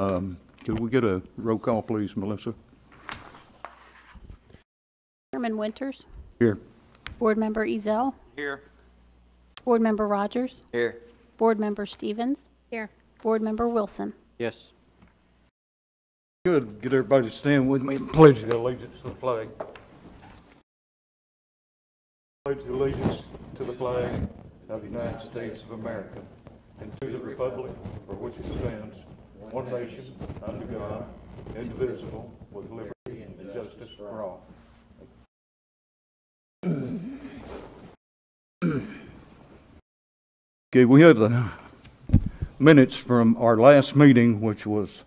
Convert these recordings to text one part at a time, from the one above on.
Could we get a roll call, please, Melissa? Chairman Winters. Here. Board Member Ezell. Here. Board Member Rogers. Here. Board Member Stevens. Here. Board Member Wilson. Yes. Good. Get everybody to stand with me and pledge the allegiance to the flag. Pledge the allegiance to the flag of the United States of America and to the republic for which it stands, one nation, under God, indivisible, with liberty and justice for all. Okay, we have the minutes from our last meeting, which was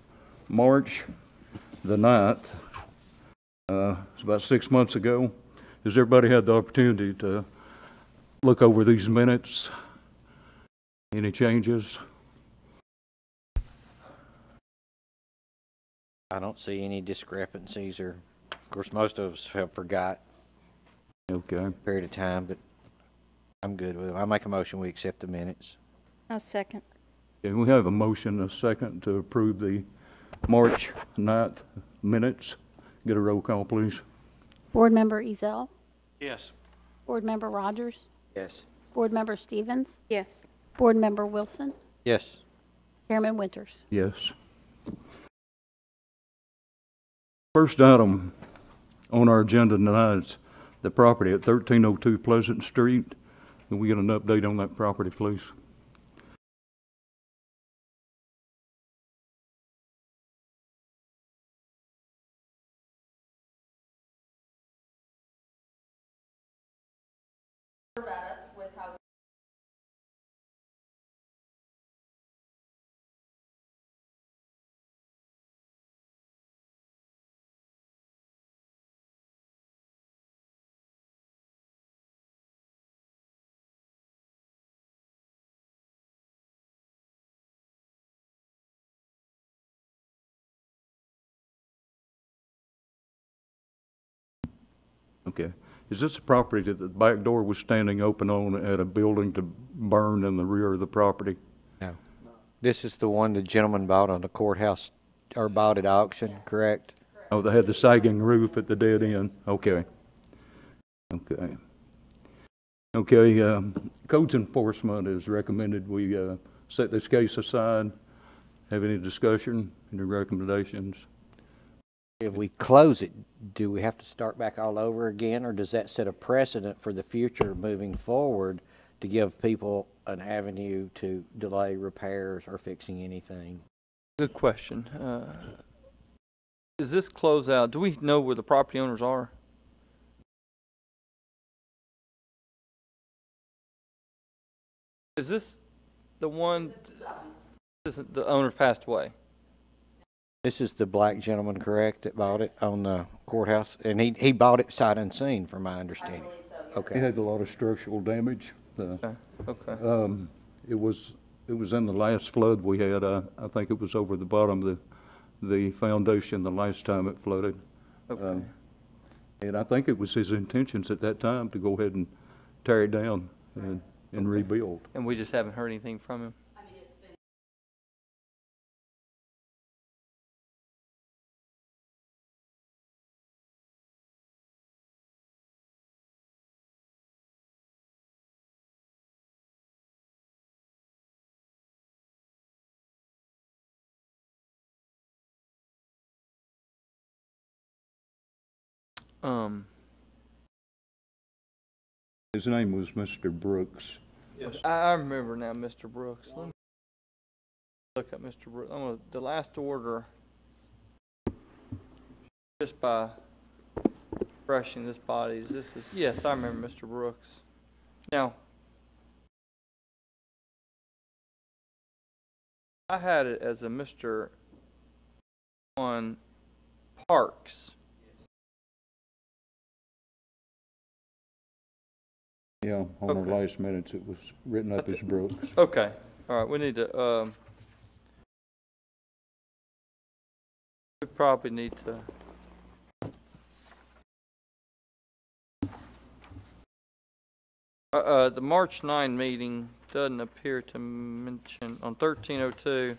March the 9th. It's about 6 months ago. Has everybody had the opportunity to look over these minutes? Any changes? I don't see any discrepancies, or of course most of us have forgot Okay. a period of time, but I'm good with it. I make a motion we accept the minutes. I'll second. And we have a motion, a second, to approve the March 9th minutes. Get a roll call, please. Board Member Ezell. Yes. Board Member Rogers. Yes. Board Member Stevens. Yes. Board Member Wilson. Yes. Chairman Winters. Yes. First item on our agenda tonight is the property at 1302 Pleasant Street. Can we get an update on that property, please? Okay. Is this a property that the back door was standing open on at a building to burn in the rear of the property? No. This is the one the gentleman bought on the courthouse, or bought at auction, correct? Oh, they had the sagging roof at the dead end? Okay. Okay. Okay, Codes Enforcement has recommended we set this case aside. Have any discussion, any recommendations? If we close it, do we have to start back all over again, or does that set a precedent for the future moving forward to give people an avenue to delay repairs or fixing anything? Good question. Is this closeout, do we know where the property owners are? Is this the one, the owner passed away? This is the black gentleman, correct, that bought it on the courthouse? And he bought it sight unseen, from my understanding. It Okay. had a lot of structural damage. Okay, okay. It was in the last flood we had. I think it was over the bottom of the foundation the last time it flooded. Okay. And I think it was his intentions at that time to go ahead and tear it down and rebuild. And we just haven't heard anything from him? His name was Mr. Brooks. Yes. I remember now, Mr. Brooks. Let me look up Mr. Brooks. The last order, just by brushing this body, yes, I remember Mr. Brooks. Now, I had it as a Mr. on Parks. Yeah, on Okay. our last minutes, it was written up as Brooks. Okay, all right, we need to, we probably need to, the March 9 meeting doesn't appear to mention, on 1302,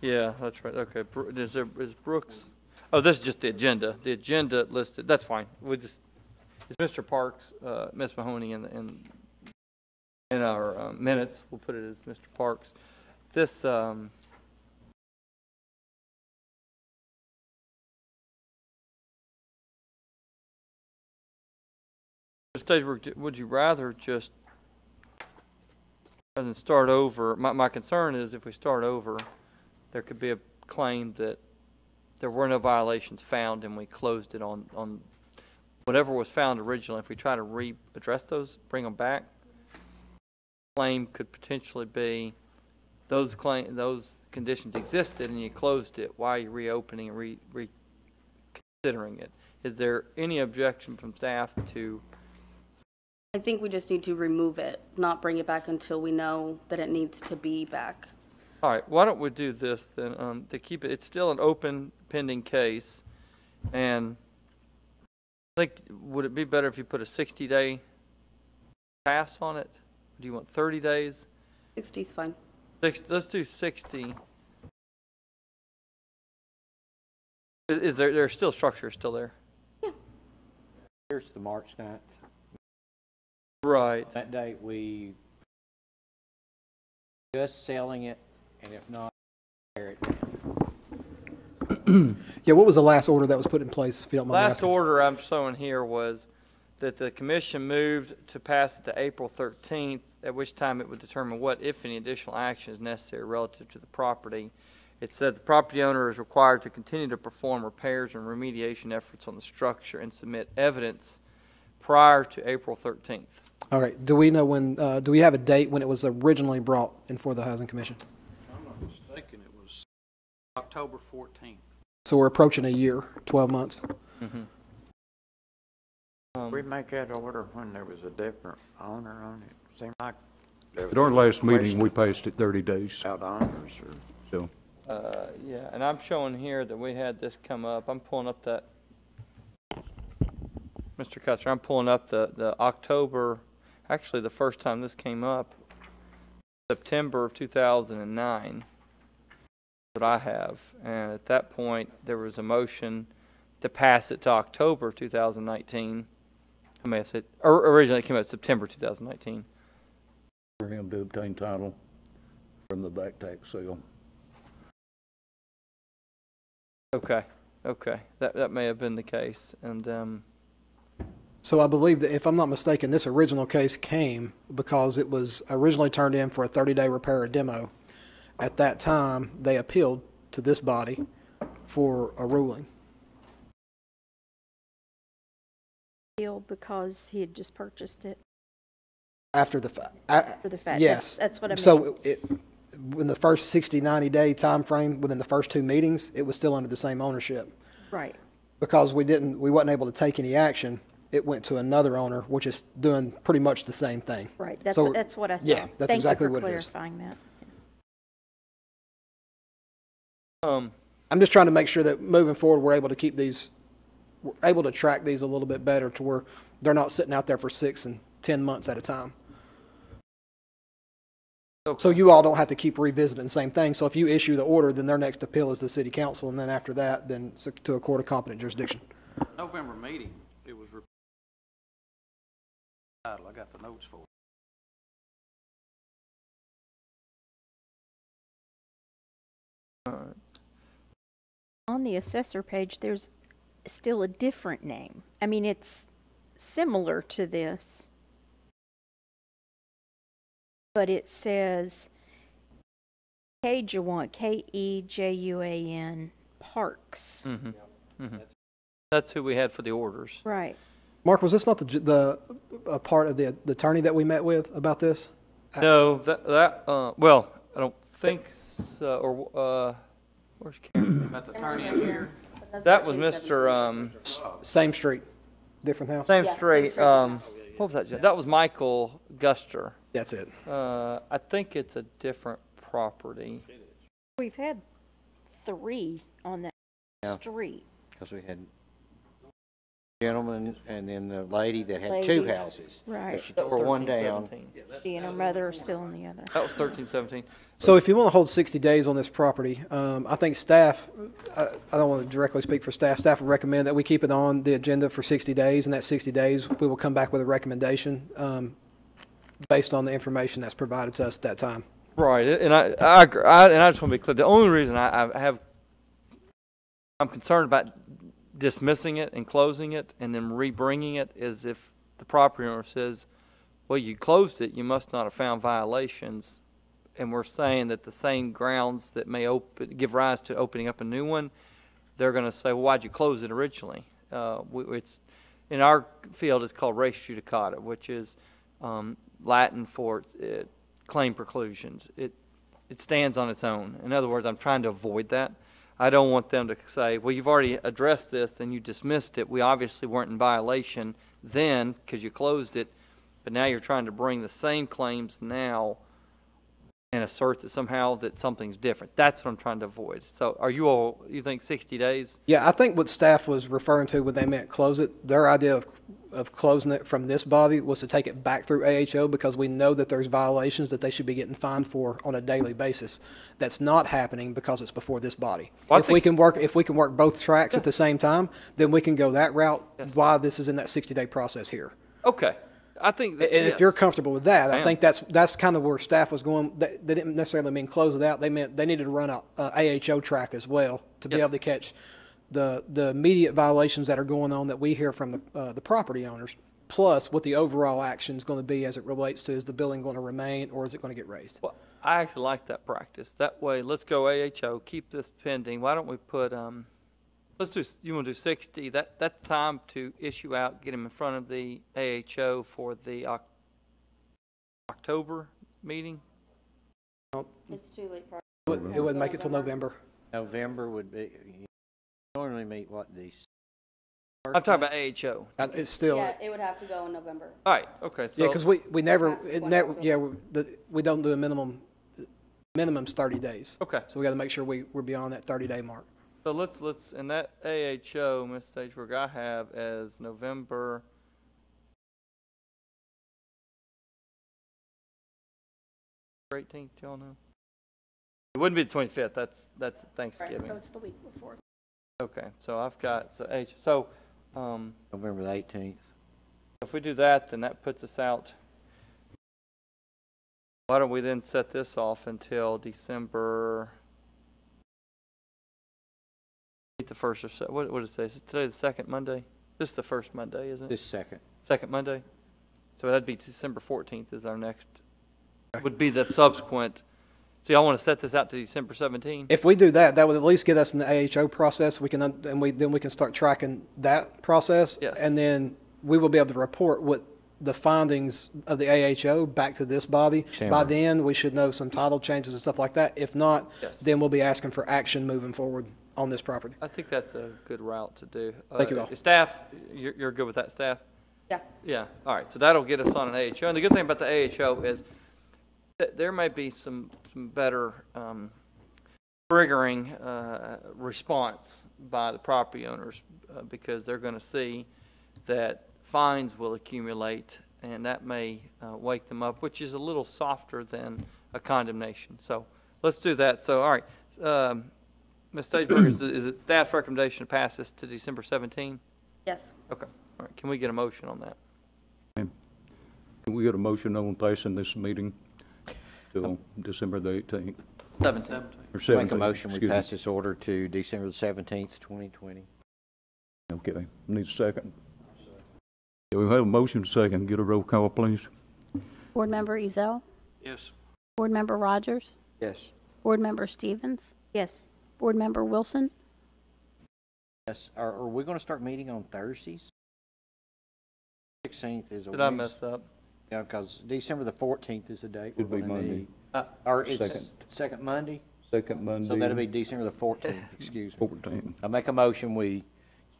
Yeah, that's right, okay. Is Brooks, oh, this is just the agenda. The agenda listed, that's fine. It's Mr. Parks, Ms. Mahoney in our minutes. We'll put it as Mr. Parks. This, stage, would you rather just, rather than start over, my concern is if we start over, there could be a claim that there were no violations found and we closed it on whatever was found originally. If we try to readdress those, bring them back, claim could potentially be those conditions existed and you closed it. Why are you reopening and reconsidering it? Is there any objection from staff to? I think we just need to remove it, not bring it back until we know that it needs to be back. All right, why don't we do this then, to keep it, it's still an open pending case, and I think, would it be better if you put a 60-day pass on it? Do you want 30 days? 60 is fine. Let's do 60. Is there's still structure still there? Here's the March 9th. Right. That date, we just selling it, and if not, tear it down. Yeah, what was the last order that was put in place, if you don't mind me Last asking? order I'm showing here was that the commission moved to pass it to April 13th, at which time it would determine what, if any, additional action is necessary relative to the property. It said the property owner is required to continue to perform repairs and remediation efforts on the structure and submit evidence prior to April 13th. All right, do we know when, do we have a date when it was originally brought in for the Housing Commission? If I'm not mistaken, it was October 14th. So we're approaching a year, 12 months. We make that order when there was a different owner on it. Seemed like there At our was last meeting, question we passed it 30 days, about owners or. so. Yeah, and I'm showing here that we had this come up. I'm pulling up that, Mr. Kutzer, I'm pulling up the October, actually the first time this came up, September of 2009, that I have. And at that point, there was a motion to pass it to October 2019. I may have said, or originally it came out September 2019. For him to obtain title from the back tax sale. Okay, that may have been the case. And So I believe that, if I'm not mistaken, this original case came because it was originally turned in for a 30-day repair or demo. At that time, they appealed to this body for a ruling. Because he had just purchased it After the fact. after the fact. Yes. That's what I mean. So in the first 60, 90-day time frame, within the first two meetings, it was still under the same ownership. Right. Because we wasn't able to take any action, it went to another owner, which is doing pretty much the same thing. Right. That's So- what I thought. Yeah, that's exactly what it is. Thank you for clarifying that. I'm just trying to make sure that moving forward, we're able to track these a little bit better to where they're not sitting out there for 6 and 10 months at a time. So you all don't have to keep revisiting the same thing. So if you issue the order, then their next appeal is the city council, and then after that, then it's to a court of competent jurisdiction. November meeting, it was I got the notes for it. On the assessor page, there's still a different name. I mean, it's similar to this, but it says Kejuan, Kejuan Parks. that's who we had for the orders. Right. Mark, was this not a part of the attorney that we met with about this? No, well, I don't think so. Or where's Karen? Got the attorney in here. That was Mr. Same street, different house? Same street. What was that? That was Michael Guster. That's it. I think it's a different property. We've had 3 on that street. Because we had gentleman and then the lady that had two Ladies. houses. Right. She That was tore one 13, down. 17. She and her mother are still in the other. That was 13, 17. So if you want to hold 60 days on this property, I think staff, I don't want to directly speak for staff, staff would recommend that we keep it on the agenda for 60 days, and that 60 days, we will come back with a recommendation based on the information that's provided to us at that time. Right, and I agree. And I just want to be clear. The only reason I'm concerned about dismissing it and closing it and then rebringing it is if the property owner says, well, you closed it, you must not have found violations. And we're saying that the same grounds that may give rise to opening up a new one, they're going to say, well, why'd you close it originally? It's in our field, it's called res judicata, which is Latin for claim preclusions. It stands on its own. In other words, I'm trying to avoid that. I don't want them to say, well, you've already addressed this, and you dismissed it. We obviously weren't in violation then because you closed it, but now you're trying to bring the same claims now and assert that somehow that something's different. That's what I'm trying to avoid. So are you all, you think 60 days? Yeah, I think what staff was referring to when they meant close it, their idea of closing it from this body was to take it back through AHO because we know that there's violations that they should be getting fined for on a daily basis. That's not happening because it's before this body. Well, If we can work both tracks at the same time, then we can go that route while this is in that 60-day process here. Okay. I think that, And if you're comfortable with that, I am. think that's kind of where staff was going. They didn't necessarily mean close it out. They meant they needed to run a AHO track as well to be Yes. able to catch the immediate violations that are going on that we hear from the property owners, plus what the overall action is going to be as it relates to, is the building going to remain or is it going to get raised? well, I actually like that practice. That way, let's go AHO, keep this pending. Why don't we put, let's do, you want to do 60? That's time to issue out, get them in front of the AHO for the October meeting? It's too late for. It wouldn't make it till November. November would be, you normally meet what, I'm talking about AHO. It's still, Yeah, it would have to go in November. All right, okay, so. yeah, because we never, That's we don't do a minimum's 30 days. Okay. So we got to make sure we're beyond that 30-day mark. So let's, in that AHO, Ms. Stagework, I have as November 18th, y'all know? It wouldn't be the 25th, that's Right, Thanksgiving. so it's the week before. Okay, so I've got, so November the 18th. if we do that, then that puts us out. Why don't we then set this off until December, the first or so, what did it say? Is it today the second Monday? This is the first Monday, isn't it? This second. Second Monday? So that'd be December 14th is our next, would be the subsequent. So y'all want to set this out to December 17th? If we do that, that would at least get us in the AHO process. We can, then we can start tracking that process. Yes. And then we will be able to report what the findings of the AHO back to this body. December. By then, we should know some title changes and stuff like that. If not, Yes. then we'll be asking for action moving forward on this property. I think that's a good route to do. Thank you all. Staff, you're good with that, staff? Yeah. Yeah, all right, so that'll get us on an AHO. And the good thing about the AHO is that there may be some better triggering response by the property owners because they're going to see that fines will accumulate, and that may wake them up, which is a little softer than a condemnation. So let's do that. So, all right, Ms. Stageberg, is it staff's recommendation to pass this to December 17? Yes. Okay, all right, can we get a motion on that? Can we get a motion on placing this meeting till December the 18th? 17. Or Make 17th, a motion, we excuse me. pass this order to December the 17th, 2020. Okay, need a second. Yeah, we have a motion second. Get a roll call, please. Board Member Ezell? Yes. Board Member Rogers? Yes. Board Member Stevens? Yes. Board Member Wilson? Yes, are we going to start meeting on Thursdays? 16th is a Did I Wednesday. mess up? Yeah, because December the 14th is the date we're Should be going to Monday. meet. Or it's Second. second Monday? Second Monday. So that'll be December the 14th, excuse me. 14th. I make a motion, we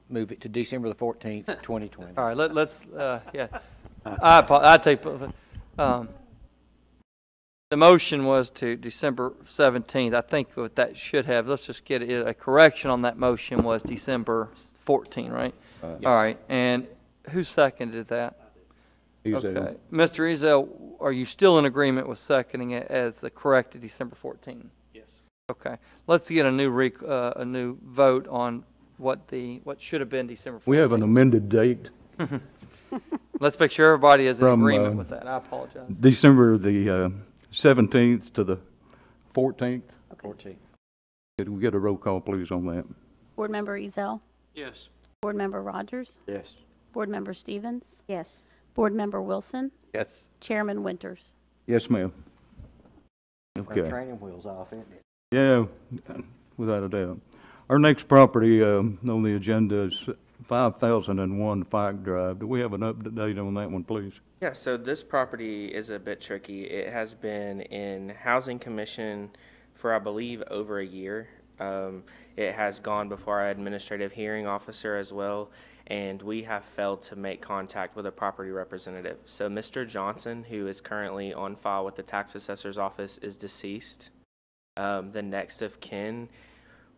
move it to December the 14th, 2020. All right, let's, yeah. I take, the motion was to December 17th. I think what that should have, let's just get it, a correction on that motion was December 14, right? All right, and who seconded that? Ezel. Okay. Mr. Ezel, are you still in agreement with seconding it as the corrected December 14? Yes. Okay. Let's get a new vote on what should have been December 14. We have an amended date, Let's make sure everybody is in From, agreement with that. I apologize. December the 17th to the 14th. 14. Could we get a roll call, please, on that? Board Member Ezell, Yes. Board Member Rogers, Yes. Board Member Stevens, Yes. Board Member Wilson, Yes. Chairman Winters. Yes, ma'am. Our Okay. training wheels off, isn't it? Yeah, without a doubt. Our next property on the agenda is 5001 Fike Drive. Do we have an update on that one, please? Yeah, so this property is a bit tricky. It has been in Housing Commission for, I believe, over a year. It has gone before our administrative hearing officer as well, and we have failed to make contact with a property representative. So Mr. Johnson, who is currently on file with the tax assessor's office, is deceased. The next of kin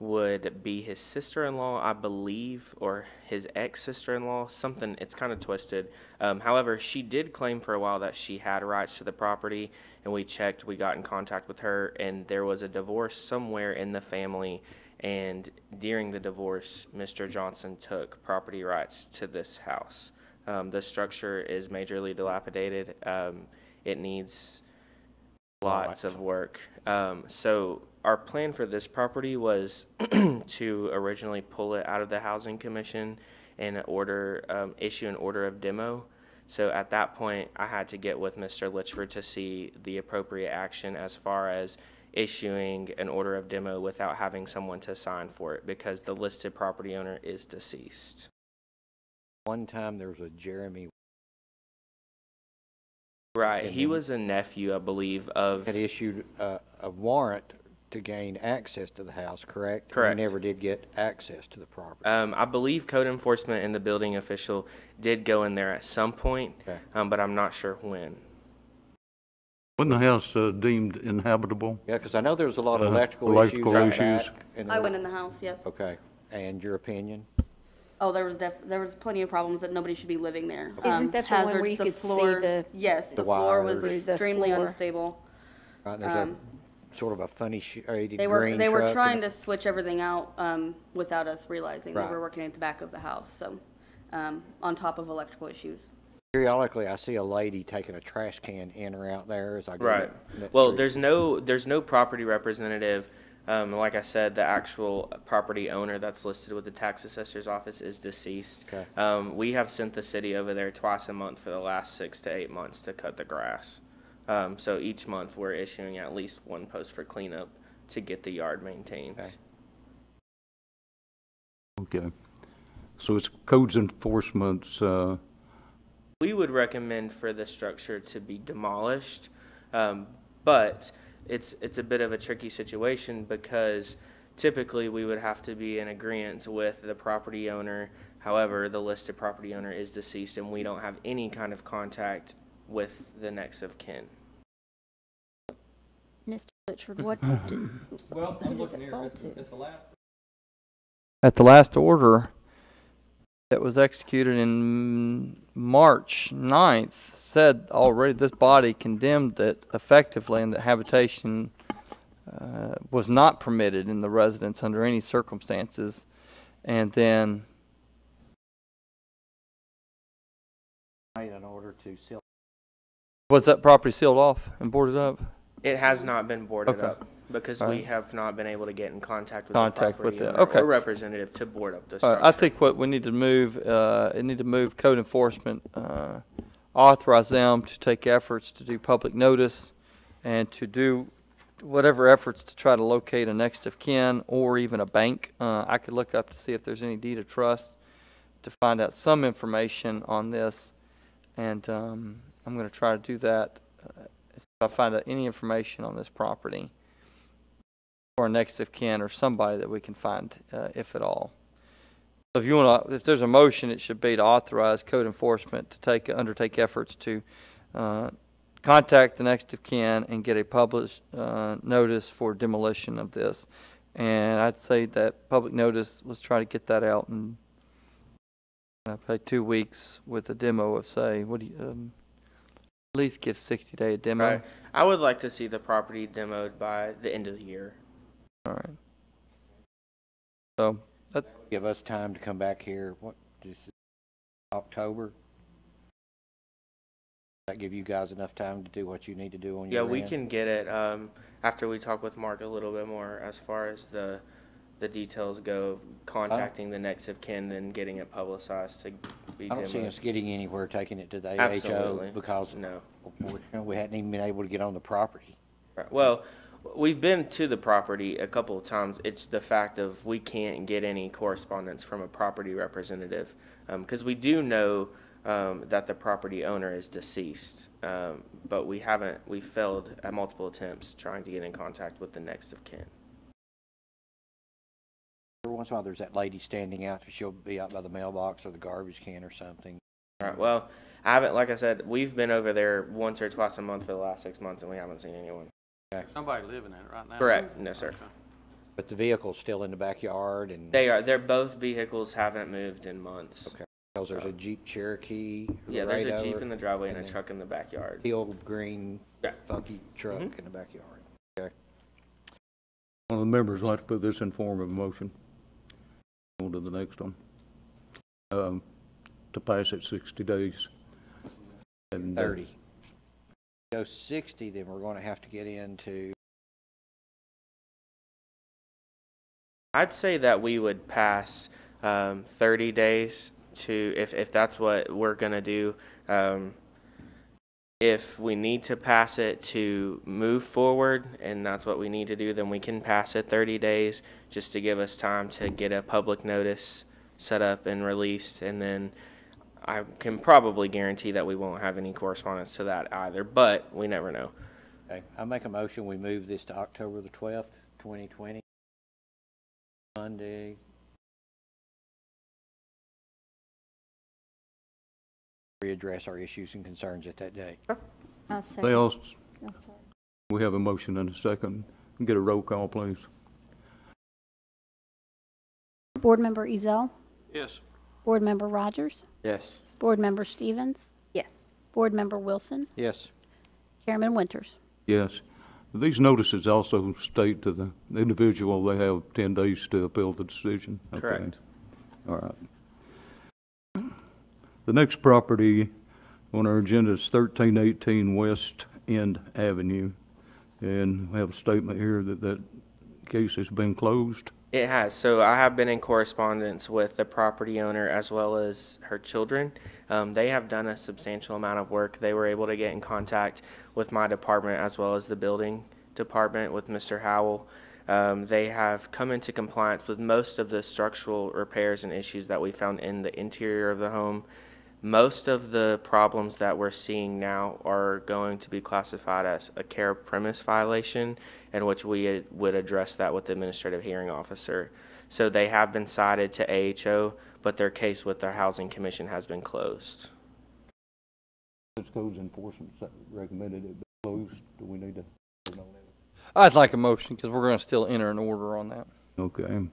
would be his sister-in-law, I believe, or his ex-sister-in-law, something. It's kind of twisted. However, she did claim for a while that she had rights to the property, and we checked, we got in contact with her, and there was a divorce somewhere in the family, and during the divorce, Mr. Johnson took property rights to this house. The structure is majorly dilapidated. It needs lots of work. So our plan for this property was to originally pull it out of the Housing Commission and issue an order of demo. So at that point, I had to get with Mr. Litchford to see the appropriate action as far as issuing an order of demo without having someone to sign for it because the listed property owner is deceased. One time there was a Jeremy Right. And He then- was a nephew, I believe, of. had issued a warrant to gain access to the house, correct? Correct. He never did get access to the property. I believe code enforcement and the building official did go in there at some point, Okay. but I'm not sure when. Wasn't the house deemed inhabitable? Yeah, because I know there was a lot of electrical electrical issues out issues. back. and I there- went in the house, yes. Okay, and your opinion? Oh, there was plenty of problems that nobody should be living there. Isn't that the one where Hazards, you the could see floor- the- Yes, The the floor was wires. The extremely floor. unstable. Right, there's a sort of a funny shaded They green were truck trying and- to switch everything out without us realizing. They Right. were working at the back of the house, so on top of electrical issues. Periodically, I see a lady taking a trash can in or out there as I go. Right. up that Well, street. there's no property representative. Like I said, the actual property owner that's listed with the tax assessor's office is deceased. Okay. We have sent the city over there twice a month for the last 6 to 8 months to cut the grass. So each month we're issuing at least one post for cleanup to get the yard maintained. Okay. Okay. So it's codes enforcement's, We would recommend for the structure to be demolished, but it's a bit of a tricky situation because typically we would have to be in agreement with the property owner. However, the listed property owner is deceased and we don't have any kind of contact with the next of kin. Mr. Litchford, what, Well, who does it fall to? At the last order that was executed in March 9th said already this body condemned it effectively and that habitation was not permitted in the residence under any circumstances. And then Made an order to sell. was that property sealed off and boarded up? It has not been boarded Okay. up because All we right. have not been able to get in contact with Contact the with property it. owner Okay. or representative to board up the All structure. right, I think what we need to move, code enforcement, authorize them to take efforts to do public notice and to do whatever efforts to try to locate a next of kin or even a bank. I could look up to see if there's any deed of trust to find out some information on this. And I'm going to try to do that if I find out any information on this property or a next of kin or somebody that we can find, if at all. So if you want to, if there's a motion, it should be to authorize code enforcement to undertake efforts to contact the next of kin and get a published notice for demolition of this. And I'd say that public notice, let's try to get that out in I play 2 weeks with a demo of, say, what do you, at least give 60-day demo. Right. I would like to see the property demoed by the end of the year. All right. So that, Give us time to come back here, this is October? Does that give you guys enough time to do what you need to do on Yeah, your we end? can get it after we talk with Mark a little bit more as far as the details go, contacting the next of kin and getting it publicized to be I don't see demoed. us getting anywhere taking it to the Absolutely. AHO because No. we hadn't even been able to get on the property. Right. Well, we've been to the property a couple of times. It's the fact of we can't get any correspondence from a property representative because we do know that the property owner is deceased, but we failed at multiple attempts trying to get in contact with the next of kin. Every once in a while, there's that lady standing out. She'll be out by the mailbox or the garbage can or something. All right. Well, I haven't, like I said, we've been over there once or twice a month for the last 6 months, and we haven't seen anyone. Somebody living in it right now? Correct. No, sir. Okay. But the vehicle's still in the backyard and They're both vehicles haven't moved in months. Okay. because there's a Jeep Cherokee. Yeah, there's a Laredo, Jeep in the driveway and a then truck in the backyard. The old green Yeah. funky truck Mhm. in the backyard. Okay. One of the members would like to put this in form of a motion. On to the next one. To pass it 60 days. And 30. Go 60, then we're going to have to get into, I'd say that we would pass 30 days to, if that's what we're going to do. If we need to pass it to move forward, and that's what we need to do, then we can pass it 30 days just to give us time to get a public notice set up and released. And then I can probably guarantee that we won't have any correspondence to that either, but we never know. okay, I make a motion, we move this to October the 12th, 2020. Monday. Readdress our issues and concerns at that day. I'll second. they also, I'm sorry. we have a motion and a second. Get a roll call, please. Board Member Ezell, Yes. Board Member Rogers, Yes. Board Member Stevens, Yes. Board Member Wilson, Yes. Chairman Winters. Yes. These notices also state to the individual they have 10 days to appeal the decision. Okay. Correct. All right. The next property on our agenda is 1318 West End Avenue. And we have a statement here that that case has been closed. It has. So I have been in correspondence with the property owner as well as her children. They have done a substantial amount of work. They were able to get in contact with my department as well as the building department with Mr. Howell. They have come into compliance with most of the structural repairs and issues that we found in the interior of the home. Most of the problems that we're seeing now are going to be classified as a care premise violation, in which we would address that with the administrative hearing officer. So they have been cited to AHO, but their case with the Housing Commission has been closed. This codes enforcement recommended it be closed. Do we need to? I'd like a motion because we're going to still enter an order on that. Okay.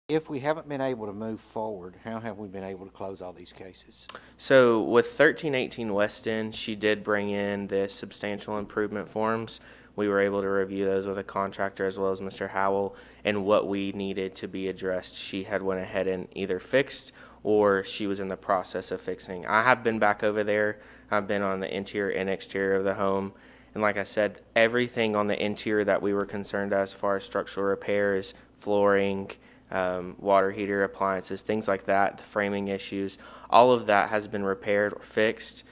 If we haven't been able to move forward, how have we been able to close all these cases? So with 1318 West End, she did bring in the substantial improvement forms. We were able to review those with a contractor as well as Mr. Howell, and what we needed to be addressed, she had went ahead and either fixed or she was in the process of fixing. I have been back over there. I've been on the interior and exterior of the home. And like I said, everything on the interior that we were concerned as far as structural repairs, flooring, water heater appliances, things like that, the framing issues, all of that has been repaired or fixed.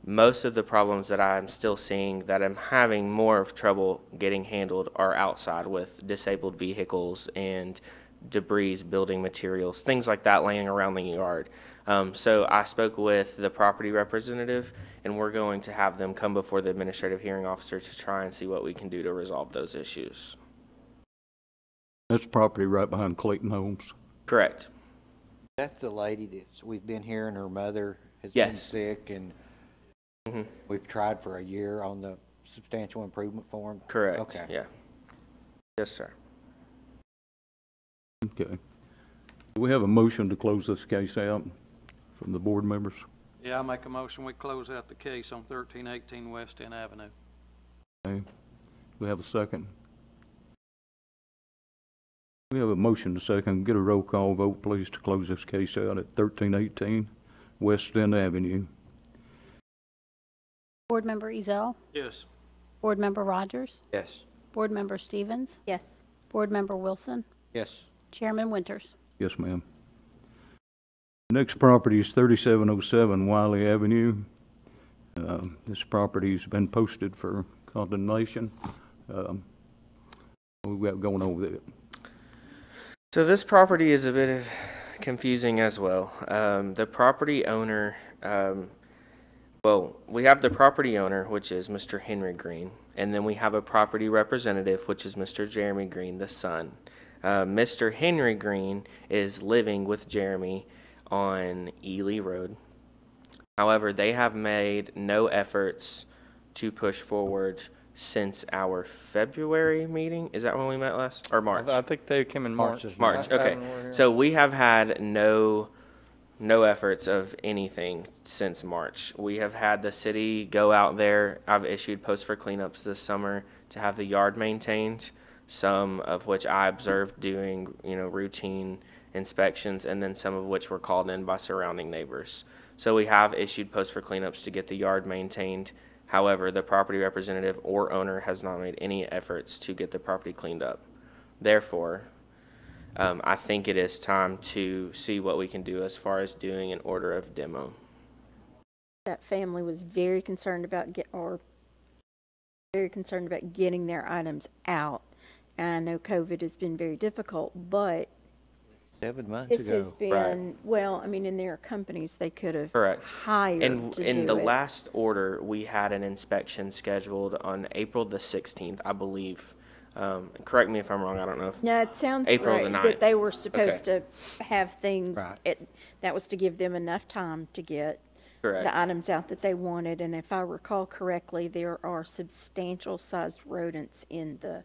Most of the problems that I'm still seeing that I'm having more of trouble getting handled are outside with disabled vehicles and debris, building materials, things like that laying around the yard. So I spoke with the property representative, and we're going to have them come before the administrative hearing officer to try and see what we can do to resolve those issues. That's property right behind Clayton Homes. Correct. That's the lady that we've been here and her mother has been Yes. sick and Mhm. we've tried for a year on the substantial improvement form? Correct. Okay. Yeah. Yes, sir. Okay. Do we have a motion to close this case out from the board members? Yeah, I make a motion, we close out the case on 1318 West End Avenue. Okay. Do we have a second? We have a motion to second. Get a roll call vote, please, to close this case out at 1318 West End Avenue. Board Member Ezell, Yes. Board Member Rogers, Yes. Board Member Stevens, Yes. Board Member Wilson, Yes. Chairman Winters. Yes, ma'am. The next property is 3707 Wiley Avenue. This property's been posted for condemnation. What we got going over there? So this property is a bit confusing as well. The property owner, well, we have the property owner, which is Mr. Henry Green, and then we have a property representative, which is Mr. Jeremy Green, the son. Mr. Henry Green is living with Jeremy on Ely Road. However, they have made no efforts to push forward since our February meeting. Is that when we met last? Or March? I think they came in March. March, okay. So we have had no efforts of anything since March. We have had the city go out there. I've issued posts for cleanups this summer to have the yard maintained, some of which I observed doing, routine inspections, and then some of which were called in by surrounding neighbors. So we have issued posts for cleanups to get the yard maintained. However, the property representative or owner has not made any efforts to get the property cleaned up. Therefore, I think it is time to see what we can do as far as doing an order of demo. That family was very concerned about getting their items out. And I know COVID has been very difficult, but 7 months this ago. has been, well, I mean, and there are companies they could have Correct. hired And to in do the it. last order, we had an inspection scheduled on April the 16th, I believe. Correct me if I'm wrong, I don't know if. No, it sounds April right the that 9th. they were supposed to have things, Right. that was to give them enough time to get Correct. the items out that they wanted. And if I recall correctly, there are substantial sized rodents in the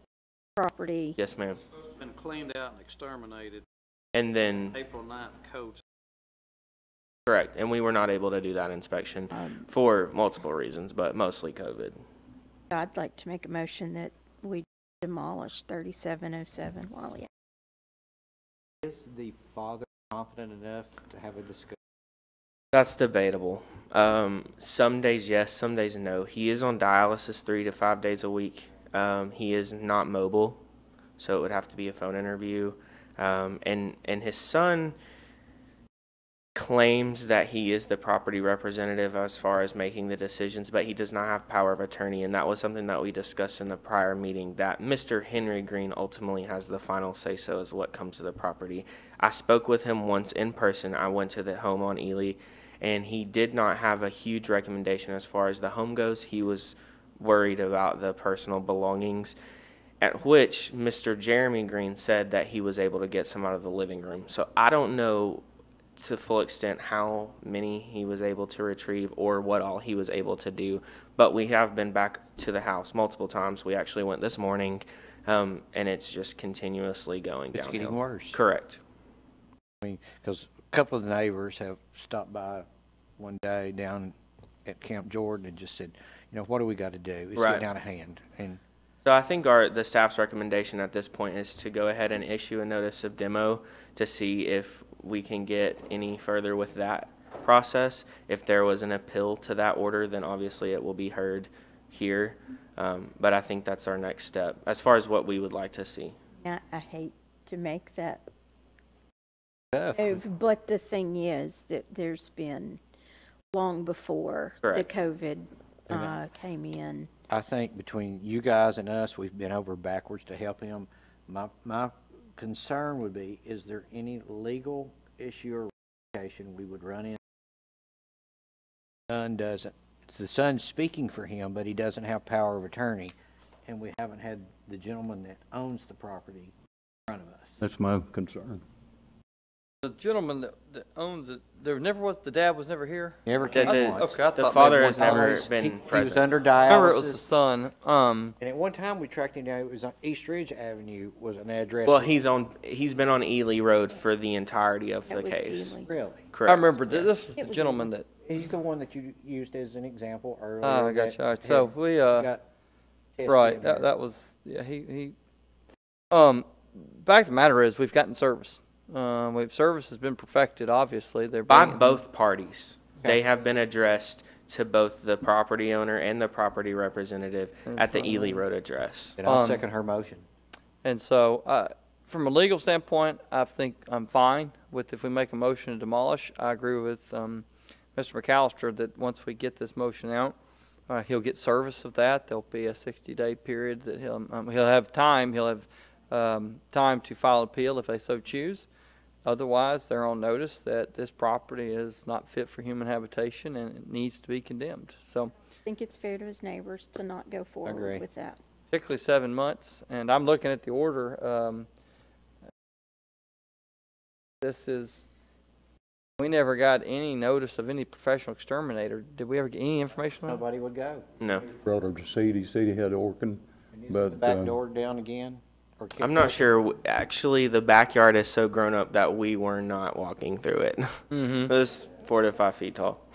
property. Yes, ma'am. It's been cleaned out and exterminated And then, April 9th, codes. correct, and we were not able to do that inspection for multiple reasons, but mostly COVID. I'd like to make a motion that we demolish 3707 Wiley. Is the father competent enough to have a discussion? That's debatable. Some days yes, some days no. He is on dialysis 3 to 5 days a week. He is not mobile, so it would have to be a phone interview. And his son claims that he is the property representative as far as making the decisions, but he does not have power of attorney, and that was something that we discussed in the prior meeting, that Mr. Henry Green ultimately has the final say-so as what comes to the property. I spoke with him once in person. I went to the home on Ely, and he did not have a huge recommendation as far as the home goes. He was worried about the personal belongings, at which Mr. Jeremy Green said that he was able to get some out of the living room. So I don't know to the full extent how many he was able to retrieve or what all he was able to do, but we have been back to the house multiple times. We actually went this morning, and it's just continuously going downhill. It's getting worse. Correct. I mean, because a couple of the neighbors have stopped by one day down at Camp Jordan and just said, what do we got to do? It's Right. getting out of hand. And So I think the staff's recommendation at this point is to go ahead and issue a notice of demo to see if we can get any further with that process. If there was an appeal to that order, then obviously it will be heard here. But I think that's our next step as far as what we would like to see. I hate to make that tough. move, but the thing is that there's been long before the Correct. COVID came in. I think between you guys and us, we've been over backwards to help him. My concern would be, is there any legal issue or ramification we would run in? The son's speaking for him, but he doesn't have power of attorney, and we haven't had the gentleman that owns the property in front of us. That's my concern. The gentleman that owns it, the dad was never here? Never came once. Okay, I The thought father maybe has one time never was- been He was present. under I remember it was the dialysis. son. And at one time, we tracked him down, it was on East Ridge Avenue was an address. Well, he's been on Ely Road for the entirety of the That was case. Ely. Really? Correct. I remember, this is It the was gentleman that, He's the one that you used as an example earlier. I got you, all right, so we, got tested right, in there. that was, yeah, back to the matter is, we've gotten service. Service has been perfected, obviously, they're By bringing- both parties. They have been addressed to both the property owner and the property representative at the Ely Road address. And I'll second her motion. And so, from a legal standpoint, I think I'm fine with if we make a motion to demolish. I agree with Mr. McAllister that once we get this motion out, he'll get service of that. There'll be a 60-day period that he'll have time. He'll have time to file appeal if they so choose. Otherwise, they're on notice that this property is not fit for human habitation and it needs to be condemned. So, I think it's fair to his neighbors to not go Agree. forward with that. particularly 7 months. And I'm looking at the order. We never got any notice of any professional exterminator. Did we ever get any information on it? Nobody would go. No. Brought her to see, he said he had Orkin, And is but. the back door down again? Or kicked I'm not open? sure. Actually, the backyard is so grown up that we were not walking through it. Mm-hmm. It was 4 to 5 feet tall.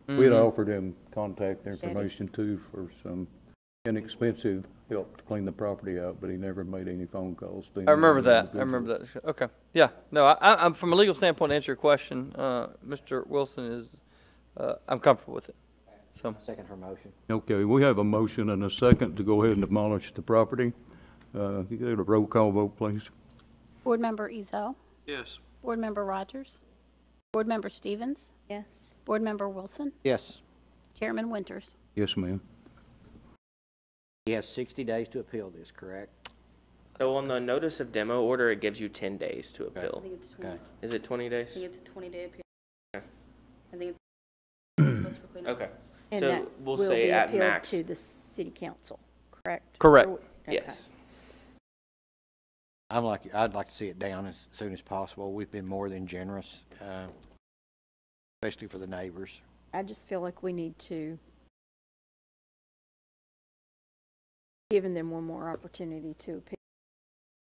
We had offered him contact information too for some inexpensive help to clean the property out, but he never made any phone calls to I remember any that. I individuals. remember that. Okay. Yeah. No, I'm from a legal standpoint to answer your question. Mr. Wilson is, I'm comfortable with it. So, Second her motion. Okay, we have a motion and a second to go ahead and demolish the property. You get a roll call vote, please. Board Member Ezell, Yes. Board Member Rogers, Board Member Stevens, Yes. Board Member Wilson, Yes. Chairman Winters. Yes, ma'am. He has 60 days to appeal this, correct? So on the notice of demo order, it gives you 10 days to I appeal. think it's 20, Okay. Is it 20 I days? think it's a 20-day appeal. Okay. I think it's supposed for cleanup. Okay. And So that we'll will say be at appealed max. to the city council, correct? Correct. Or- okay. Yes. I'd like to see it down as soon as possible. We've been more than generous, especially for the neighbors. I just feel like we need to giving them one more opportunity to appeal.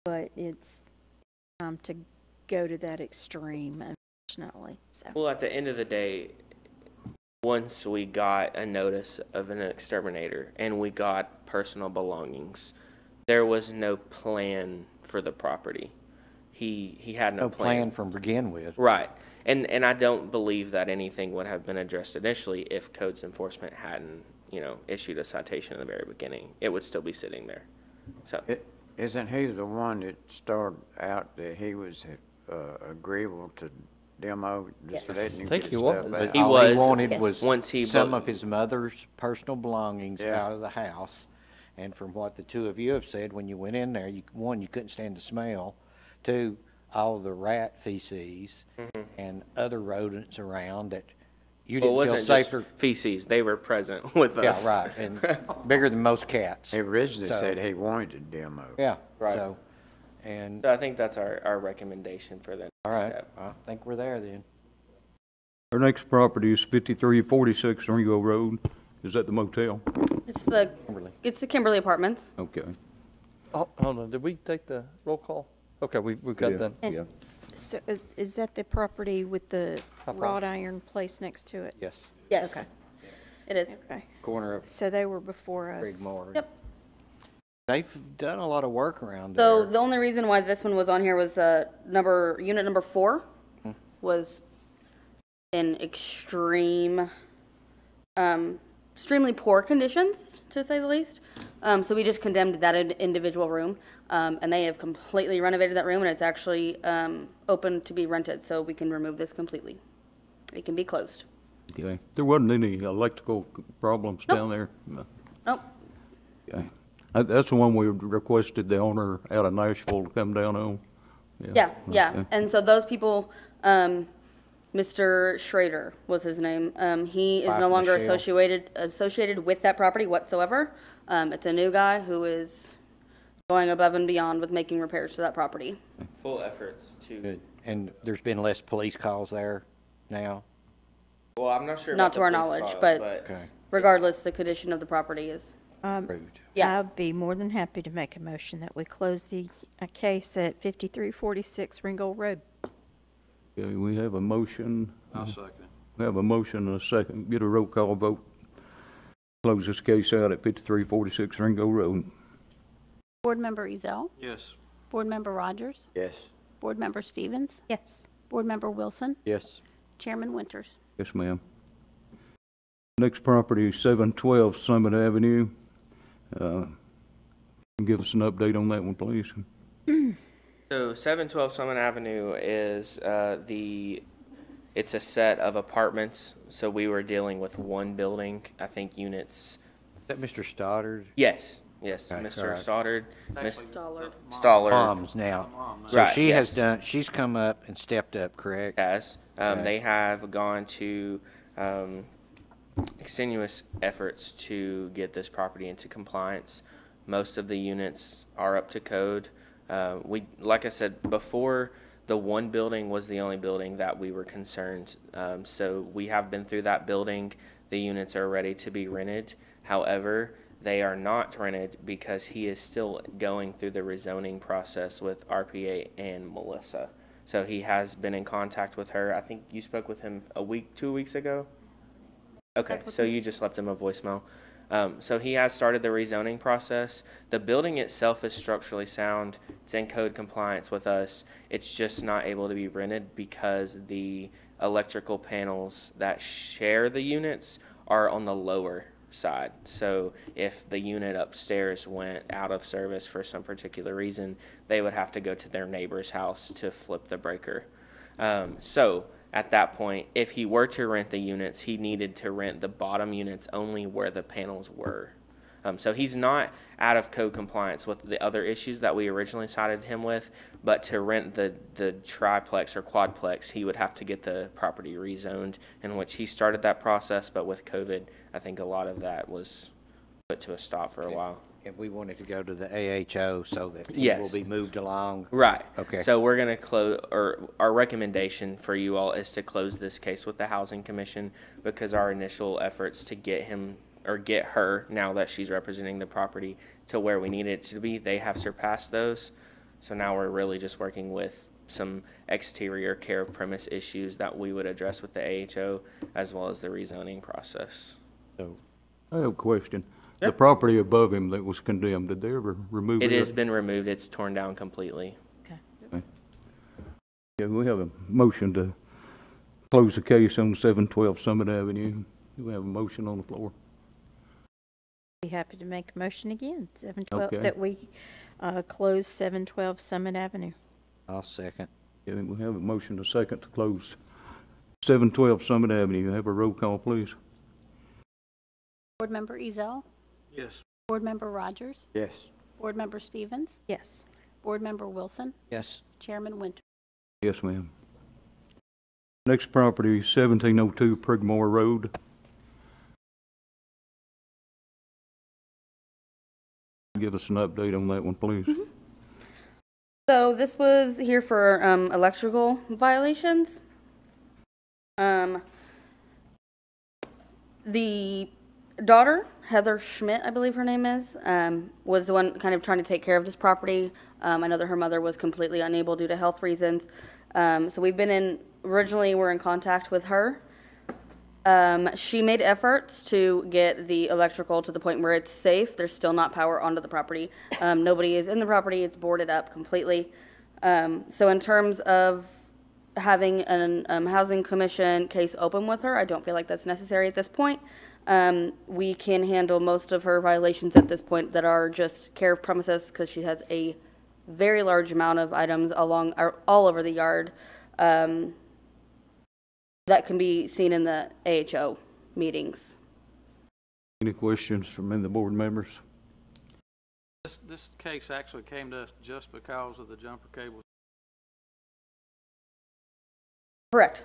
But it's time to go to that extreme, unfortunately. So Well, at the end of the day, once we got a notice of an exterminator and we got personal belongings, there was no plan for the property. He had no No plan from begin with. Right. And I don't believe that anything would have been addressed initially if codes enforcement hadn't, issued a citation in the very beginning. It would still be sitting there. So, Isn't he the one that started out that he was agreeable to demo, just Yes. letting him I think get he his was. stuff out? He All was. he wanted Yes. was Once he some bu- of his mother's personal belongings Yeah. out of the house. And from what the two of you have said, when you went in there, one, you couldn't stand the smell. Two, all the rat feces and other rodents around that you well, it didn't feel wasn't just safer. feces. They were present with us. Yeah, right, and bigger than most cats. He originally So- said he wanted to demo. Yeah, Right. so, and, So I think that's our recommendation for the next all right, step. I think we're there then. Our next property is 5346 Ringo Road. Is that the motel? It's Kimberly. the Kimberly Apartments. Okay. hold on, did we take the roll call? Okay, we've got Yeah, that. yeah. So is that the property with the Proper. wrought iron place next to it? Yes, Yes. Okay. It is. Okay. corner of So they were before us. Greg Moore. Yep. They've done a lot of work around So there. the only reason why this one was on here was unit number 4 was in extremely poor conditions, to say the least. So we just condemned that individual room, and they have completely renovated that room, and it's actually open to be rented, so we can remove this completely. It can be closed. Okay. There wasn't any electrical problems down there? No. Nope. Okay. That's the one we requested the owner out of Nashville to come down on? Yeah, yeah. Okay. And so those people, Mr. Schrader was his name. He is Wife no of longer Michelle. associated with that property whatsoever. It's a new guy who is going above and beyond with making repairs to that property. Full efforts to Good. And there's been less police calls there now? Well, I'm not sure Not about to the our police knowledge, calls, but Okay. regardless, the condition of the property is, Approved. yeah. I'd be more than happy to make a motion that we close the case at 5346 Ringgold Road. Okay, we have a motion. I'll second it. We have a motion and a second. Get a roll call vote. Close this case out at 5346 Ringo Road. Board Member Ezell, Yes. Board Member Rogers, Yes. Board Member Stevens, Yes. Board Member Wilson, Yes. Chairman Winters. Yes, ma'am. Next property is 712 Summit Avenue. Give us an update on that one, please. So 712 Summit Avenue is it's a set of apartments. So we were dealing with one building, I think units. Is that Mr. Stoddard? Yes, yes, Okay, Mr. all right. Stoddard. Actually, Stollard. Stollard. Mom's now. Mom, So Right, she has yes. she's come up and stepped up, correct? Has. Okay. They have gone to extenuous efforts to get this property into compliance. Most of the units are up to code. Like I said before, the one building was the only building that we were concerned. So we have been through that building. The units are ready to be rented. However, they are not rented because he is still going through the rezoning process with RPA and Melissa. So he has been in contact with her. I think you spoke with him 2 weeks ago? Okay, so you just left him a voicemail. So he has started the rezoning process. The building itself is structurally sound. It's in code compliance with us. It's just not able to be rented because the electrical panels that share the units are on the lower side. So if the unit upstairs went out of service for some particular reason, they would have to go to their neighbor's house to flip the breaker. So at that point, if he were to rent the units, he needed to rent the bottom units only where the panels were. So he's not out of code compliance with the other issues that we originally cited him with, but to rent the triplex or quadplex, he would have to get the property rezoned, in which he started that process, but with COVID, I think a lot of that was put to a stop for a while. And we wanted to go to the AHO so that he Yes. will be moved along. Right. Okay. So we're going to close, or our recommendation for you all is to close this case with the Housing Commission, because our initial efforts to get him or get her, now that she's representing the property, to where we need it to be, they have surpassed those. So now we're really just working with some exterior care of premise issues that we would address with the AHO, as well as the rezoning process. So I have a question. The property above him that was condemned, did they ever remove it? It has been removed. It's torn down completely. Yeah, we have a motion to close the case on 712 Summit Avenue. Do we have a motion on the floor? Be happy to make a motion again, 712, Okay. that we close 712 Summit Avenue. I'll second. Yeah, we have a motion to second to close 712 Summit Avenue. Have a roll call, please. Board Member Ezell, Yes. Board Member Rogers, Yes. Board Member Stevens, Yes. Board Member Wilson, Yes. Chairman Winters. Yes, ma'am. Next property, 1702 Prigmore Road. Give us an update on that one, please. So this was here for electrical violations. The daughter, Heather Schmidt, I believe her name is, was the one kind of trying to take care of this property. I know that her mother was completely unable due to health reasons. So we've been originally we're in contact with her. She made efforts to get the electrical to the point where it's safe. There's still not power onto the property. Nobody is in the property. It's boarded up completely. So in terms of having an housing commission case open with her, I don't feel like that's necessary at this point. We can handle most of her violations at this point that are just care of premises, because she has a very large amount of items all over the yard. That can be seen in the AHO meetings. Any questions from any of the board members? This case actually came to us just because of the jumper cables. Correct.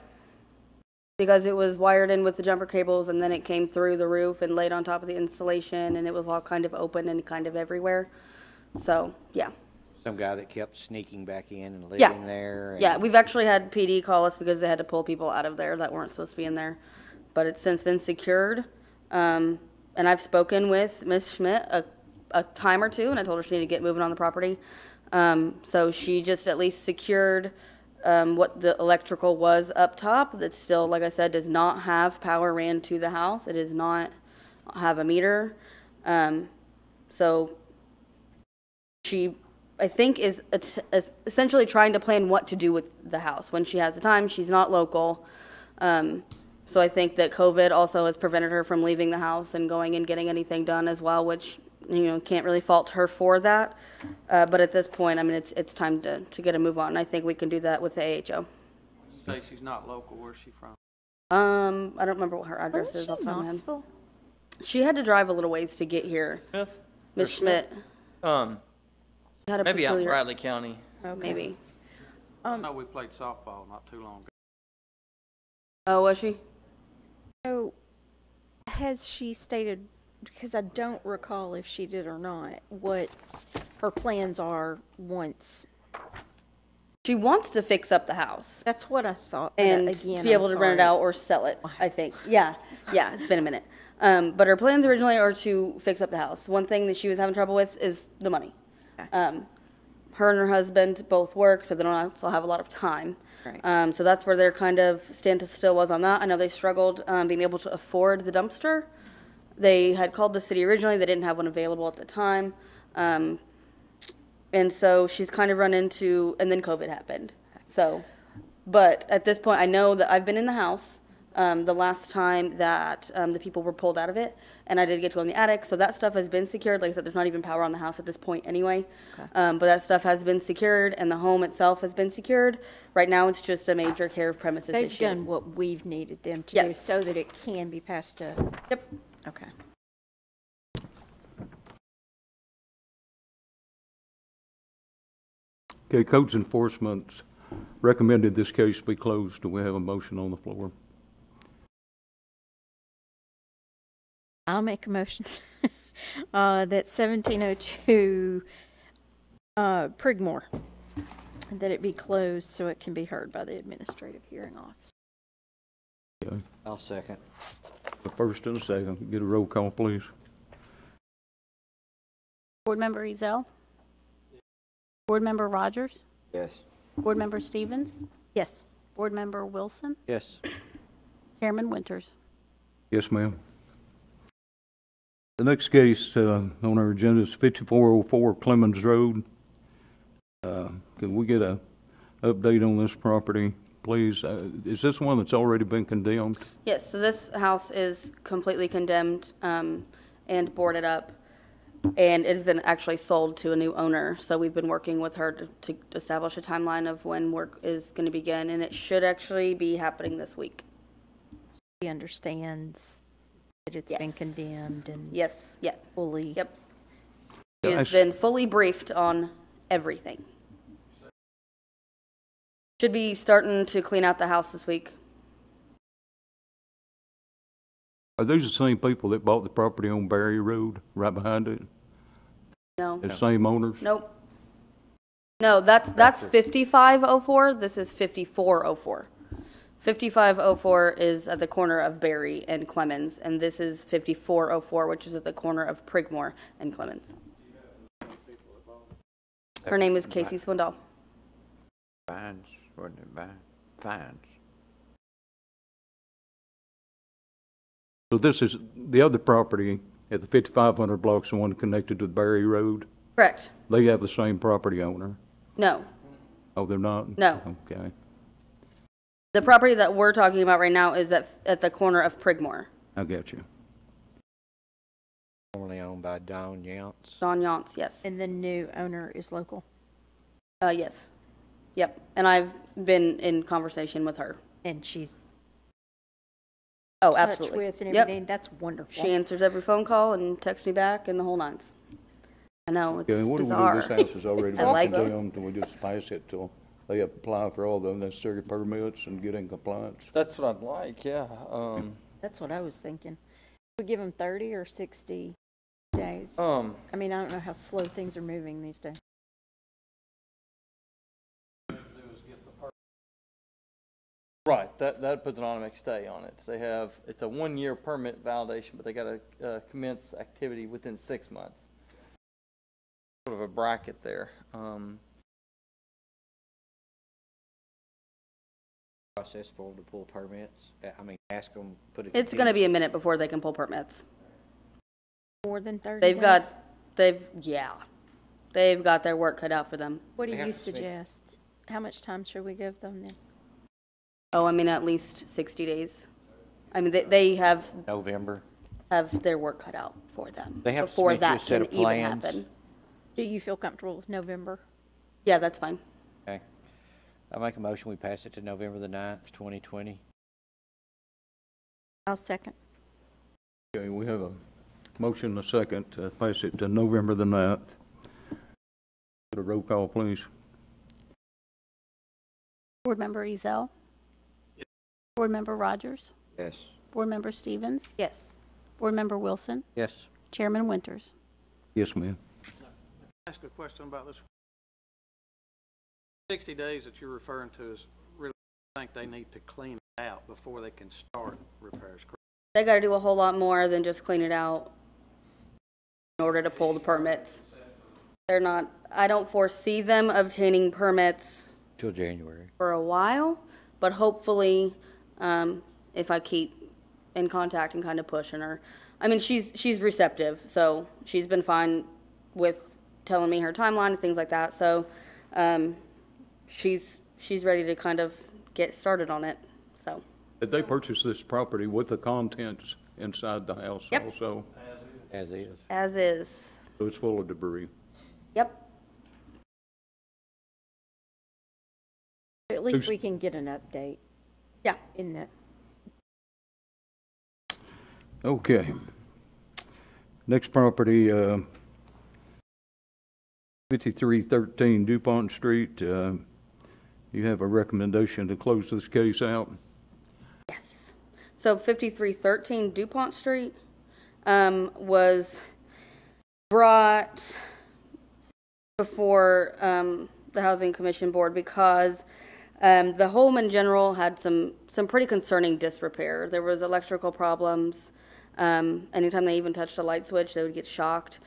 Because it was wired in with the jumper cables, and then it came through the roof and laid on top of the installation, and it was all kind of open and kind of everywhere. So, yeah. Some guy that kept sneaking back in and Yeah. living there? Yeah, and- we've actually had PD call us because they had to pull people out of there that weren't supposed to be in there. But it's since been secured. And I've spoken with Ms. Schmidt a time or two, and I told her she needed to get moving on the property. So she just at least secured what the electrical was up top. That still, like I said, does not have power ran to the house. It does not have a meter. So she, I think, is essentially trying to plan what to do with the house when she has the time. She's not local. So I think that COVID also has prevented her from leaving the house and going and getting anything done as well, which, you know, can't really fault her for that. But at this point, I mean, it's time to get a move on. I think we can do that with the AHO. Say she's not local, where's she from? I don't remember what her address is off the top of my head. Knoxville? She had to drive a little ways to get here. Smith? Ms. Schmidt. Had a Maybe out in peculiar- Bradley County. Maybe. I know we played softball not too long ago. Oh, was she? So, has she stated, because I don't recall if she did or not, what her plans are once? She wants to fix up the house That's what I thought. but and again, to be able I'm to rent it sorry. out or sell it, I think. Yeah, it's been a minute. But her plans originally are to fix up the house. One thing that she was having trouble with is the money. Her and her husband both work, so they don't also have a lot of time. Right. So that's where their kind of standstill was on that. I know they struggled being able to afford the dumpster. They had called the city originally. They didn't have one available at the time. And so she's kind of run into, and then COVID happened. So, but at this point, I know that I've been in the house the last time that the people were pulled out of it, and I did get to go in the attic. So that stuff has been secured. Like I said, there's not even power on the house at this point anyway. But that stuff has been secured, and the home itself has been secured. Right now, it's just a major care of premises They've issue. done what we've needed them to do Yes. so that it can be passed to, Yep. okay. Okay, codes enforcement's recommended this case be closed. Do we have a motion on the floor? I'll make a motion that 1702 Prigmore, that it be closed so it can be heard by the administrative hearing officer. Okay, I'll second. the first and a second. Get a roll call, please. Board Member Ezell? Board Member Rogers? Yes. Board Member Stevens? Yes. Board Member Wilson? Yes. Chairman Winters? Yes, ma'am. The next case on our agenda is 5404 Clemens Road. Can we get a update on this property, please? Is this one that's already been condemned? Yes, so this house is completely condemned and boarded up, and it's been actually sold to a new owner. So we've been working with her to establish a timeline of when work is going to begin, and it should actually be happening this week. He understands that it's been Yes. condemned and Yes, fully. yep. He has been fully briefed on everything. Should be starting to clean out the house this week. Are these the same people that bought the property on Berry Road, right behind it? No. The same owners? Nope. No, that's 5504. This is 5404. 5504 is at the corner of Berry and Clemens, and this is 5404, which is at the corner of Prigmore and Clemens. Her name is Casey Swindoll. Fines, wasn't it, fines? So this is, the other property at the 5500 block's the one connected to Berry Road? Correct. They have the same property owner? No. Oh, they're not? No. Okay. The property that we're talking about right now is at the corner of Prigmore. I got you. Formerly owned by Don Yance. Don Yance, yes. And the new owner is local. Yes. Yep. And I've been in conversation with her. And she's Oh, touch absolutely. with and Yep. everything. That's wonderful. She answers every phone call and texts me back and the whole nines. I know, it's Okay, and what do we bizarre. do? This house is already I been like it. condemned, and we just pass it till they apply for all the necessary permits and get in compliance? That's what I'd like, yeah. That's what I was thinking. We give them 30 or 60 days. I mean, I don't know how slow things are moving these days. Right, that puts an automatic stay on it. They have, it's a 1-year permit validation, but they got to commence activity within 6 months. Sort of a bracket there. Process for them to pull permits? I mean, ask them, put it. It's going to be a minute before they can pull permits. More than 30 They've days? They've got their work cut out for them. What do They have you to speak. suggest? How much time should we give them then? Oh, I mean, at least 60 days. I mean, they have November. their work cut out for them. They have to before submit you a that set can of even plans. happen. Do you feel comfortable with November? Yeah, that's fine. Okay. I make a motion, we pass it to November the 9th, 2020. I'll second. Okay, we have a motion and a second to pass it to November the 9th. Get a roll call, please. Board Member Ezell? Board Member Rogers? Yes. Board Member Stevens? Yes. Board Member Wilson? Yes. Chairman Winters? Yes, ma'am. Ask a question about this. 60 days that you're referring to is really, I think they need to clean it out before they can start repairs, correct? They got to do a whole lot more than just clean it out in order to pull the permits. They're not, I don't foresee them obtaining permits Till January. for a while, but hopefully, if I keep in contact and kind of pushing her. I mean, she's receptive, so she's been fine with telling me her timeline and things like that. So, she's ready to kind of get started on it. So. Did they purchase this property with the contents inside the house Yep. also? As is. As is. So it's full of debris. Yep. At least Who's- we can get an update Yeah. in that. Okay. Next property, 5313 DuPont Street. You have a recommendation to close this case out? Yes. So 5313 DuPont Street was brought before the Housing Commission Board because the home in general had some pretty concerning disrepair. There was electrical problems. Anytime they even touched a light switch, they would get shocked.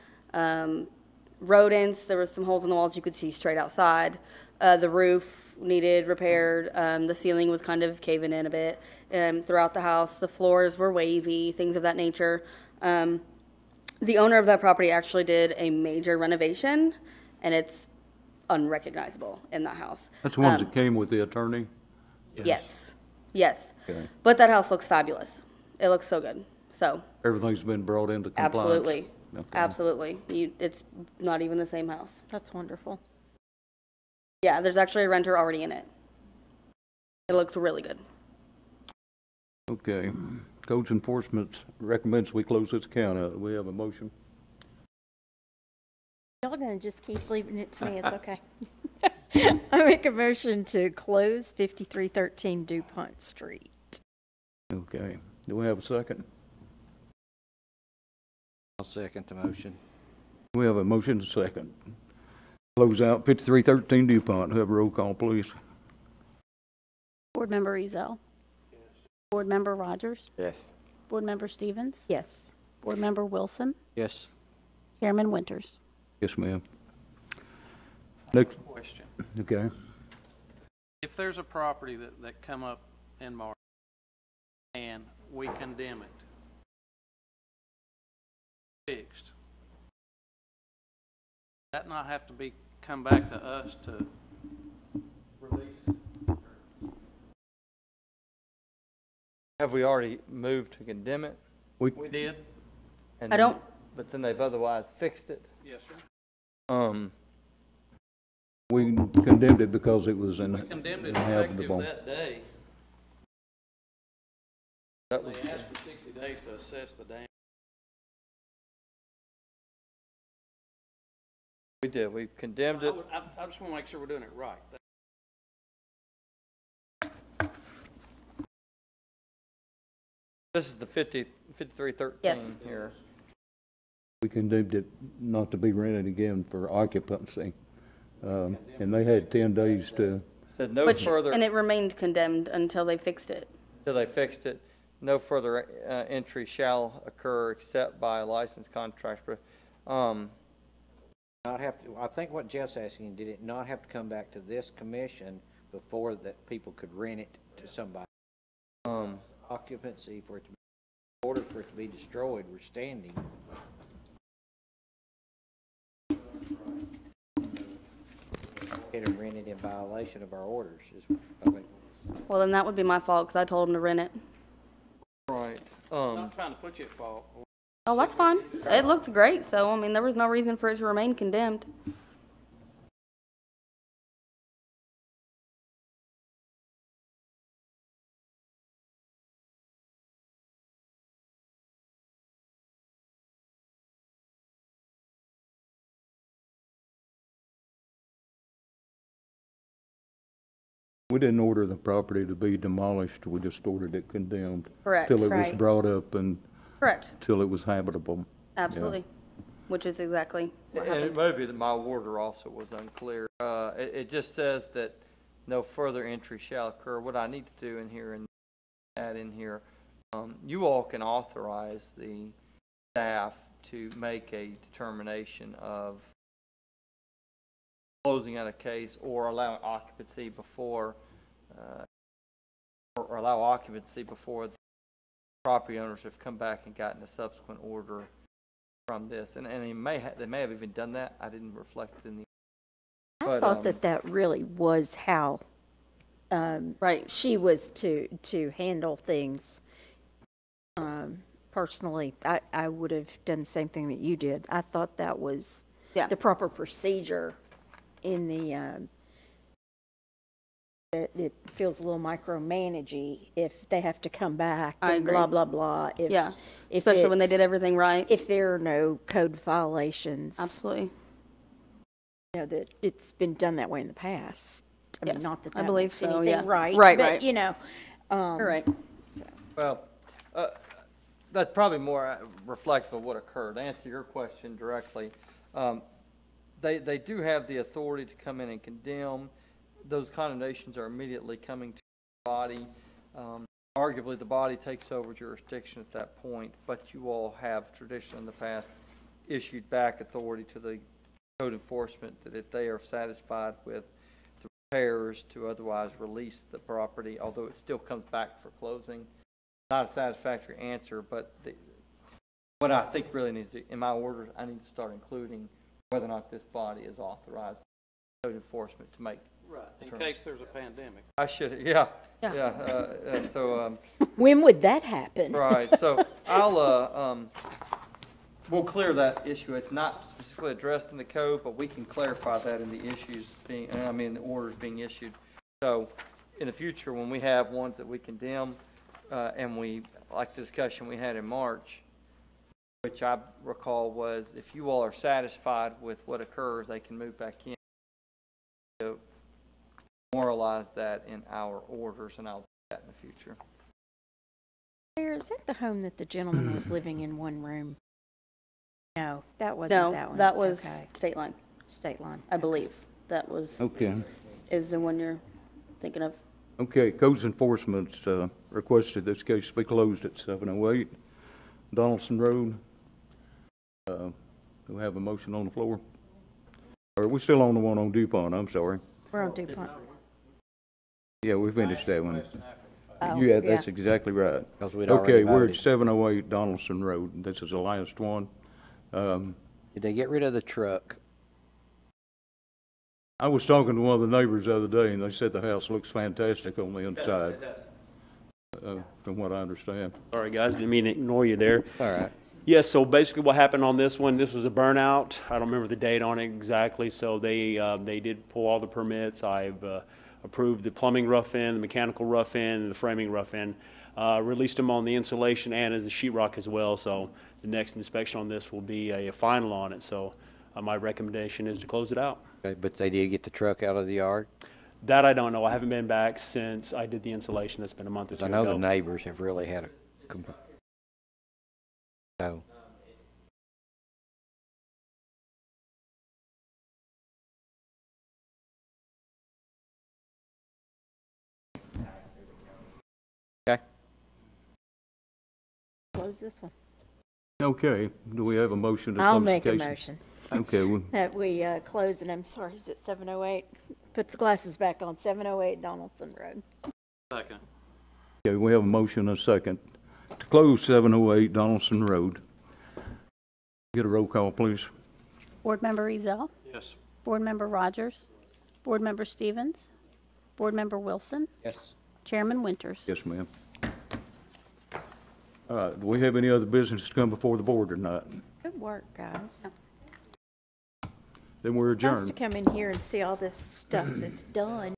Rodents, there was some holes in the walls you could see straight outside. The roof needed repaired. The ceiling was kind of caving in a bit throughout the house. The floors were wavy, things of that nature. The owner of that property actually did a major renovation, and it's unrecognizable in that house. That's the ones that came with the attorney? Yes, yes. Okay. But that house looks fabulous. It looks so good. So Everything's been brought into compliance? absolutely, Okay. absolutely. It's not even the same house. That's wonderful. Yeah, there's actually a renter already in it. It looks really good. Okay. Codes Enforcement recommends we close this account out. We have a motion? Y'all gonna just keep leaving it to me, it's okay. I make a motion to close 5313 DuPont Street. Okay. Do we have a second? I'll second the motion. We have a motion and a second. Close out 5313 DuPont. Have a roll call, please. Board Member Ezell? Board Member Rogers? Yes. Board Member Stevens? Yes. Board Member Wilson? Yes. Chairman Winters? Yes, ma'am. Next, Question. okay. If there's a property that come up in March and we condemn it, fixed, that not have to come back to us to release it? Have we already moved to condemn it? We did? And I don't- But then they've otherwise fixed it? Yes, sir. We condemned it because it was We condemned it effective inhabitable. that day. That was, They asked for 60 days to assess the damage. we did, we condemned it. I just want to make sure we're doing it right. This is the 5313 Yes. here. We condemned it not to be rented again for occupancy. And they had 10 days to Said no Which, further, and it remained condemned until they fixed it. till they fixed it, no further entry shall occur except by a licensed contractor. Not have to, I think what Jeff's asking, did it not have to come back to this commission before that people could rent it to somebody? Occupancy for it to, in order for it to be destroyed, we're standing. Get it rented in violation of our orders, is, I think. Well, then that would be my fault, because I told them to rent it. Right. I'm not trying to put you at fault. Oh, that's fine. It looked great, so, I mean, there was no reason for it to remain condemned. We didn't order the property to be demolished, we just ordered it condemned. Correct. Till it was Right. brought up and Correct. till it was habitable. Absolutely. Which is exactly what And it happened. may be that my order also was unclear. It just says that no further entry shall occur. What I need to do in here and add in here, you all can authorize the staff to make a determination of closing out a case or allowing occupancy before, or allow occupancy before the property owners have come back and gotten a subsequent order from this. And they may have even done that. I didn't reflect it in the. I But, thought that really was how Right. she was to handle things. Personally, I would have done the same thing that you did. I thought that was Yeah. the proper procedure in the, that it feels a little micromanagey if they have to come back I and agree. blah, blah, blah. If- Yeah. if Especially when they it's- did everything right. If there are no code violations. Absolutely. You know, that it's been done that way in the past. I mean, Yes, not that I that believe makes so, anything yeah. right. Right, but, right. you know. You're right. Well, that's probably more reflective of what occurred. To answer your question directly, they do have the authority to come in and condemn. Those condemnations are immediately coming to the body. Arguably, the body takes over jurisdiction at that point, but you all have traditionally in the past issued back authority to the code enforcement that if they are satisfied with the repairs to otherwise release the property, although it still comes back for closing. Not a satisfactory answer, but what I think really needs to, in my orders, I need to start including whether or not this body is authorized code enforcement to make. Right, in case there's a pandemic. I should, yeah. Yeah. So, When would that happen? right, so we'll clear that issue. It's not specifically addressed in the code, but we can clarify that in the issues being, the orders being issued. So in the future, when we have ones that we condemn, and we, like the discussion we had in March, which I recall was if you all are satisfied with what occurs, they can move back in. To memorialize that in our orders, and I'll do that in the future. Claire, is that the home that the gentleman was living in one room? No, that wasn't that No, one. that was Okay. State Line, State Line. I believe. That was, Okay. is the one you're thinking of. Okay, Codes Enforcement's requested this case be closed at 708 Donaldson Road. Do we have a motion on the floor? Or are we still on the one on DuPont? I'm sorry. We're on DuPont. Yeah, we finished that one. Oh, Yeah, that's exactly right. 'Cause we'd already Okay, we're at voted. 708 Donaldson Road. This is the last one. Did they get rid of the truck? I was talking to one of the neighbors the other day, and they said the house looks fantastic on the inside. From what I understand. Sorry, guys, didn't mean to ignore you there. All right. Yes, so basically what happened on this one, this was a burnout. I don't remember the date on it exactly, so they did pull all the permits. I've approved the plumbing rough end, the mechanical rough end, and the framing rough end. Released them on the insulation and as the sheetrock as well, so the next inspection on this will be a final on it. So my recommendation is to close it out. Okay, but they did get the truck out of the yard? That I don't know. I haven't been back since I did the insulation. That's been a month or two Because I know ago. the neighbors have really had a, so. close this one. Okay, do we have a motion to close I'll the make a case? motion Okay, that we close, and I'm sorry, is it 708? Put the glasses back on, 708 Donaldson Road. Second. okay, we have a motion and a second to close 708 Donaldson Road. Get a roll call, please. Board Member Ezell, Yes. Board Member Rogers, Board Member Stevens, Board Member Wilson, Yes. Chairman Winters. Yes, ma'am. All right, do we have any other business to come before the board or not? Good work, guys. Then we're It's nice adjourned. to come in here and see all this stuff that's done.